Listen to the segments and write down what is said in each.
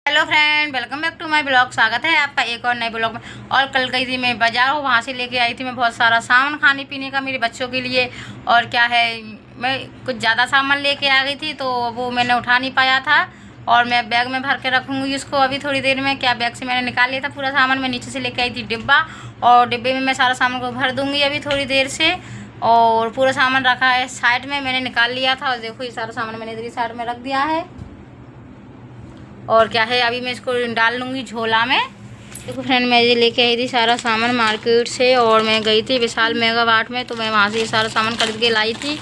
Hello friend, welcome back to my blog. स्वागत है आपका एक और नए ब्लॉग में। और कल गई थी मैं बाजार, वहाँ से लेके आई थी मैं बहुत सारा सामान खाने पीने का मेरे बच्चों के लिए। और क्या है, मैं कुछ ज़्यादा सामान लेके आ गई थी तो वो मैंने उठा नहीं पाया था और मैं बैग में भर के रखूँगी उसको अभी थोड़ी देर में। क्या बैग से मैंने निकाल लिया था पूरा सामान। मैं नीचे से लेके आई थी डिब्बा और डिब्बे में मैं सारा सामान को भर दूँगी अभी थोड़ी देर से। और पूरा सामान रखा है साइड में, मैंने निकाल लिया था। और देखो ये सारा सामान मैंने इधर साइड में रख दिया है। और क्या है, अभी मैं इसको डाल लूँगी झोला में। देखो फ्रेंड, मैं ये लेके आई थी सारा सामान मार्केट से और मैं गई थी विशाल मेगा मार्ट में, तो मैं वहाँ से ये सारा सामान खरीद के लाई थी।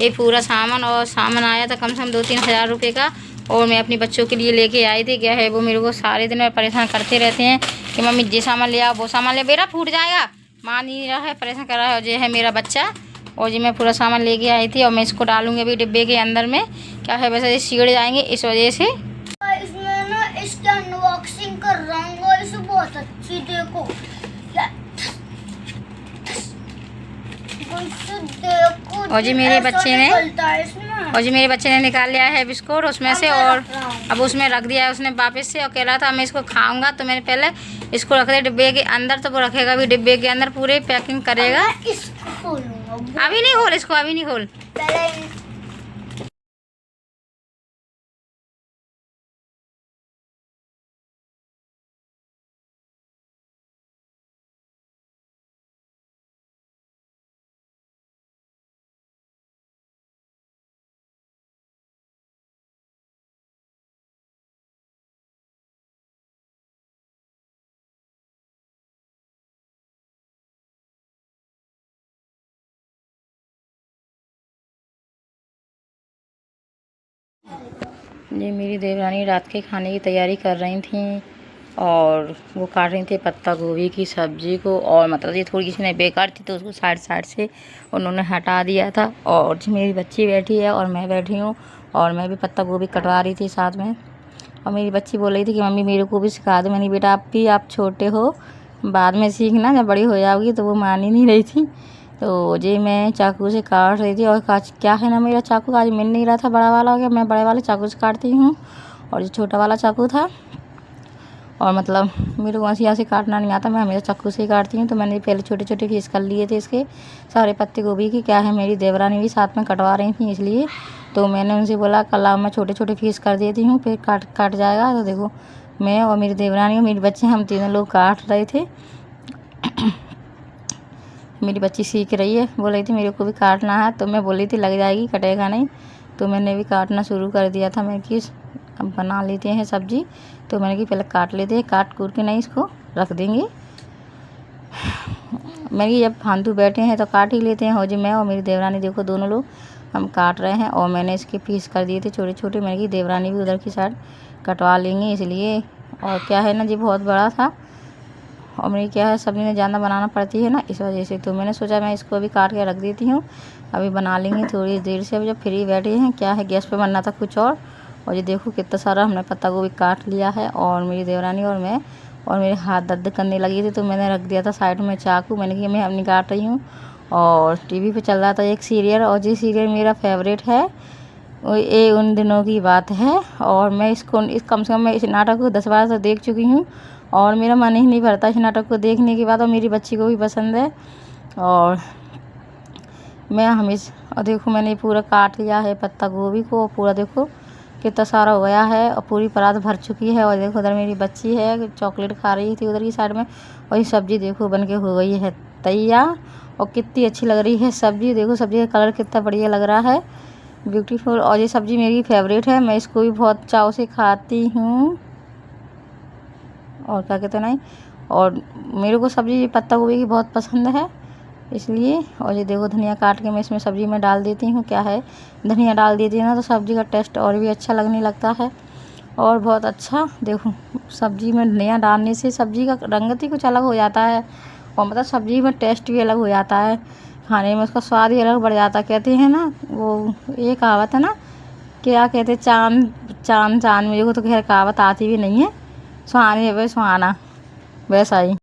ये पूरा सामान और सामान आया था कम से कम 2-3 हज़ार रुपये का। और मैं अपने बच्चों के लिए लेके आई थी। क्या है, वो मेरे को सारे दिन परेशान करते रहते हैं कि मम्मी ये सामान ले आओ वो सामान ले। बेटा फूट जाएगा, मान नहीं रहा है, परेशान कर रहा है। और ये है मेरा बच्चा। और जी मैं पूरा सामान लेके आई थी और मैं इसको डालूँगी अभी डिब्बे के अंदर में। क्या है, वैसे ये सीढ़ जाएंगे इस वजह से। इसकी अनबॉक्सिंग कर रहा हूँ, इसे बहुत अच्छी देखो। और जी मेरे बच्चे ने निकाल लिया है बिस्कुट उसमें से और अब उसमें रख दिया है उसने वापस से। और कह रहा था मैं इसको खाऊंगा, तो मैंने पहले इसको रख दिया डिब्बे के अंदर। तो वो रखेगा भी डिब्बे के अंदर, पूरे पैकिंग करेगा। अभी नहीं खोल इसको, अभी नहीं खोल। ये मेरी देवरानी रात के खाने की तैयारी कर रही थी और वो काट रही थी पत्ता गोभी की सब्ज़ी को। और मतलब ये थोड़ी सी नहीं बेकार थी तो उसको साइड से उन्होंने हटा दिया था। और जी मेरी बच्ची बैठी है और मैं बैठी हूँ और मैं भी पत्ता गोभी कटवा रही थी साथ में। और मेरी बच्ची बोल रही थी कि मम्मी मेरे को भी सिखा दो। मैंने बेटा आप छोटे हो, बाद में सीखना, जब बड़ी हो जाओगी। तो वो मान ही नहीं रही थी। तो जी मैं चाकू से काट रही थी और क्या है ना, मेरा चाकू आज मिल नहीं रहा था बड़ा वाला हो गया। मैं बड़े वाले चाकू से काटती हूँ और जो छोटा वाला चाकू था, और मतलब मेरे को यहाँ से काटना नहीं आता, मैं हमेशा चाकू से ही काटती हूँ। तो मैंने पहले छोटे छोटे पीस कर लिए थे इसके सारे पत्ते गोभी की। क्या है, मेरी देवरानी भी साथ में कटवा रही थी इसलिए तो मैंने उनसे बोला कल मैं छोटे छोटे पीस कर देती हूँ, फिर काट जाएगा। तो देखो मैं और मेरी देवरानी और मेरे बच्चे, हम तीनों लोग काट रहे थे। मेरी बच्ची सीख रही है, बोल रही थी मेरे को भी काटना है। तो मैं बोली थी लग जाएगी, कटेगा नहीं। तो मैंने भी काटना शुरू कर दिया था। मैं कि अब बना लेते हैं सब्जी, तो मैंने कि पहले काट लेते हैं, काट कूट के नहीं इसको रख देंगे। मैं कि जब फालतू बैठे हैं तो काट ही लेते हैं। हो जी मैं और मेरी देवरानी देखो दोनों लोग हम काट रहे हैं और मैंने इसके पीस कर दिए थे छोटे छोटे। मैंने कि देवरानी भी उधर की साइड कटवा लेंगे इसलिए। और क्या है ना जी, बहुत बड़ा था और मेरी क्या है सब्ज़ी में ज़्यादा बनाना पड़ती है ना, इस वजह से। तो मैंने सोचा मैं इसको अभी काट के रख देती हूँ, अभी बना लेंगे थोड़ी देर से। अभी जब फ्री बैठे हैं, क्या है गैस पे बनना था कुछ और ये देखो कितना सारा हमने पत्ता गोभी काट लिया है। और मेरी देवरानी और मैं, और मेरे हाथ दर्द करने लगी थी तो मैंने रख दिया था साइड में चाकू। मैंने कहा मैं अपनी काट रही हूँ। और टीवी पे चल रहा था एक सीरियल, और ये सीरियल मेरा फेवरेट है। ये उन दिनों की बात है और मैं कम से कम मैं इस नाटक को 10 बार तो देख चुकी हूँ और मेरा मन ही नहीं भरता इस नाटक को देखने के बाद। और मेरी बच्ची को भी पसंद है और मैं हमेशा। और देखो मैंने पूरा काट लिया है पत्ता गोभी को, पूरा देखो कितना सारा हो गया है और पूरी परात भर चुकी है। और देखो उधर मेरी बच्ची है, चॉकलेट खा रही थी उधर की साइड में। और ये सब्ज़ी देखो बन के हो गई है तैयार और कितनी अच्छी लग रही है सब्ज़ी। देखो सब्ज़ी का कलर कितना बढ़िया लग रहा है, ब्यूटीफुल। और ये सब्ज़ी मेरी फेवरेट है, मैं इसको भी बहुत चाव से खाती हूँ। और क्या कहते नहीं, और मेरे को सब्ज़ी पत्ता गोभी की बहुत पसंद है इसलिए। और ये देखो धनिया काट के मैं इसमें सब्ज़ी में डाल देती हूँ। क्या है, धनिया डाल देती है ना तो सब्ज़ी का टेस्ट और भी अच्छा लगने लगता है और बहुत अच्छा। देखो सब्ज़ी में धनिया डालने से सब्ज़ी का रंगत ही कुछ अलग हो जाता है और मतलब सब्ज़ी में टेस्ट भी अलग हो जाता है, खाने में उसका स्वाद ही अलग बढ़ जाता है। कहते हैं ना, वो ये कहावत है ना, क्या कहते हैं, चांद में। देखो तो खैर कहावत आती भी नहीं है, सुहाने वे सुहाना, वैसा ही।